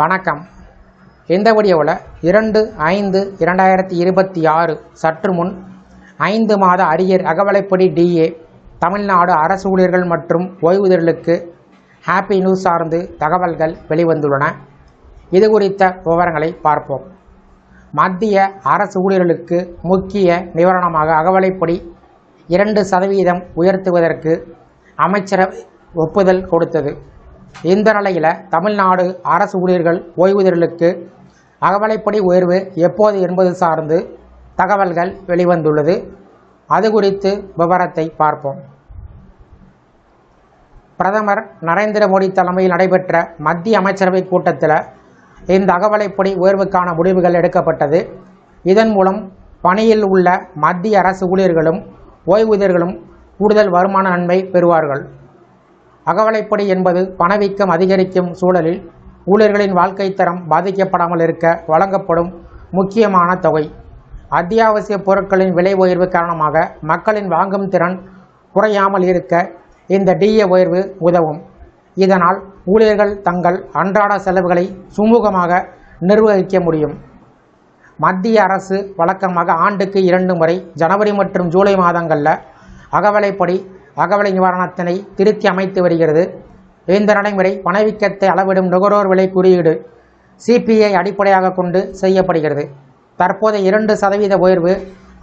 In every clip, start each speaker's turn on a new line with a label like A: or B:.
A: வணக்கம். இந்த வீடியோவில் 2/5/2026 சற்று முன் 5 மாத அரியர் அகவலைப்படி டிஏ தமிழ்நாடு அரசு ஊழியர்கள் மற்றும் ஓய்வூதியர்களுக்கு ஹாப்பி நியூஸ் சார்ந்து தகவல்கள் வெளிவந்துள்ளன. இது குறித்த விவரங்களை பார்ப்போம். மத்திய அரசு ஊழியர்களுக்கு முக்கிய நிவாரணமாக அகவலைப்படி 2% உயர்த்துவதற்கு அமைச்சரவை ஒப்புதல் கொடுத்தது. இந்த நிலையில் தமிழ்நாடு அரசு ஊழியர்கள் ஓய்வூதியர்களுக்கு அகவலைப்படி உயர்வு எப்போது என்பது சார்ந்து தகவல்கள் வெளிவந்துள்ளது. அது குறித்து விவரத்தை பார்ப்போம். பிரதமர் நரேந்திர மோடி தலைமையில் நடைபெற்ற மத்திய அமைச்சரவை கூட்டத்தில் இந்த அகவலைப்படி உயர்வுக்கான முடிவுகள் எடுக்கப்பட்டது. இதன் மூலம் பணியில் உள்ள மத்திய அரசு ஊழியர்களும் ஓய்வூதியர்களும் கூடுதல் வருமான நன்மை பெறுவார்கள். அகவலைப்படி என்பது பணவீக்கம் அதிகரிக்கும் சூழலில் ஊழியர்களின் வாழ்க்கை தரம் பாதிக்கப்படாமல் இருக்க வழங்கப்படும் முக்கியமான தொகை. அத்தியாவசிய பொருட்களின் விலை உயர்வு காரணமாக மக்களின் வாங்கும் திறன் குறையாமல் இருக்க இந்த டிஏ உயர்வு உதவும். இதனால் ஊழியர்கள் தங்கள் அன்றாட செலவுகளை சுமூகமாக நிர்வகிக்க முடியும். மத்திய அரசு வழக்கமாக ஆண்டுக்கு 2 முறை ஜனவரி மற்றும் ஜூலை மாதங்களில் அகவலை நிவாரணத்தினை திருத்தி அமைத்து வருகிறது. இந்த நடைமுறை பணவீக்கத்தை அளவிடும் நுகர்வோர் விலை குறியீடு CPI அடிப்படையாக கொண்டு செய்யப்படுகிறது. தற்போது 2% உயர்வு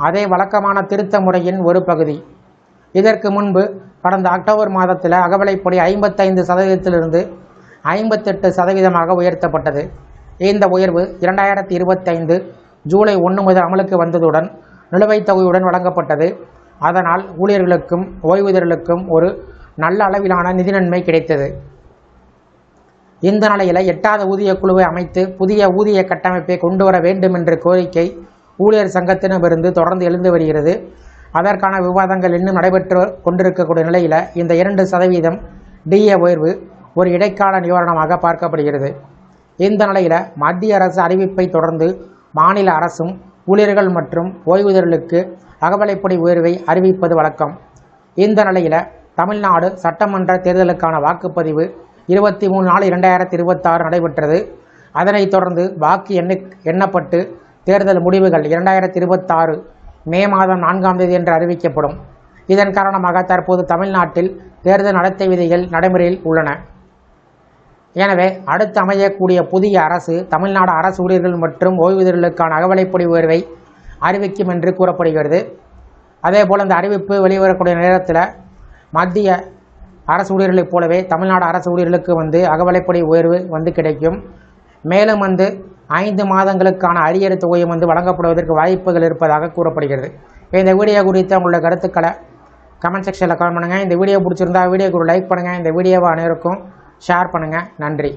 A: அதே வழக்கமான திருத்த முறையின் ஒரு பகுதி. இதற்கு முன்பு கடந்த அக்டோபர் மாதத்தில் அகவலைப்படி 55%லிருந்து 58% உயர்த்தப்பட்டது. இந்த உயர்வு 2025 ஜூலை 1 முதல் அமலுக்கு வந்ததுடன் நிலுவைத் தொகையுடன் வழங்கப்பட்டது. அதனால் ஊழியர்களுக்கும் ஓய்வூதியர்களுக்கும் ஒரு நல்ல அளவிலான நிதி நன்மை கிடைத்தது. இந்த நிலையில் 8வது ஊதிய குழுவை அமைத்து புதிய ஊதிய கட்டமைப்பை கொண்டு வர வேண்டும் என்ற கோரிக்கை ஊழியர் சங்கத்தினமிருந்து தொடர்ந்து எழுந்து வருகிறது. அதற்கான விவாதங்கள் இன்னும் நடைபெற்று கொண்டிருக்கக்கூடிய நிலையில் இந்த 2% டிஏ உயர்வு ஒரு இடைக்கால நிவாரணமாக பார்க்கப்படுகிறது. இந்த நிலையில் மத்திய அரசு அறிவிப்பை தொடர்ந்து மாநில அரசும் ஊழியர்கள் மற்றும் ஓய்வூதியர்களுக்கு அகவலைப்படி உயர்வை அறிவிப்பது வழக்கம். இந்த நிலையில் தமிழ்நாடு சட்டமன்ற தேர்தலுக்கான வாக்குப்பதிவு 23/4/2026 நடைபெற்றது. அதனைத் தொடர்ந்து வாக்கு எண்ணப்பட்டு தேர்தல் முடிவுகள் 2026 மே மாதம் 4ஆம் தேதி என்று அறிவிக்கப்படும். இதன் காரணமாக தற்போது தமிழ்நாட்டில் தேர்தல் நடத்தை விதிகள் நடைமுறையில் உள்ளன. எனவே அடுத்து அமையக்கூடிய புதிய அரசு தமிழ்நாடு அரசு ஊழியர்கள் மற்றும் ஓய்வூதியர்களுக்கான அகவலைப்படி உயர்வை அறிவிக்கும் என்று கூறப்படுகிறது. அதேபோல் இந்த அறிவிப்பு வெளிவரக்கூடிய நேரத்தில் மத்திய அரசு ஊழியர்களைப் போலவே தமிழ்நாடு அரசு ஊழியர்களுக்கு அகவலைப்படி உயர்வு கிடைக்கும். மேலும் 5 மாதங்களுக்கான அரியர் தொகையும் வழங்கப்படுவதற்கு வாய்ப்புகள் இருப்பதாக கூறப்படுகிறது. இந்த வீடியோ குறித்து உங்களுடைய கருத்துக்களை கமெண்ட் செக்ஷனில் கமெண்ட் பண்ணுங்கள். இந்த வீடியோ பிடிச்சிருந்தா வீடியோக்கு ஒரு லைக் பண்ணுங்கள். இந்த வீடியோவை அனைவருக்கும் ஷேர் பண்ணுங்கள். நன்றி.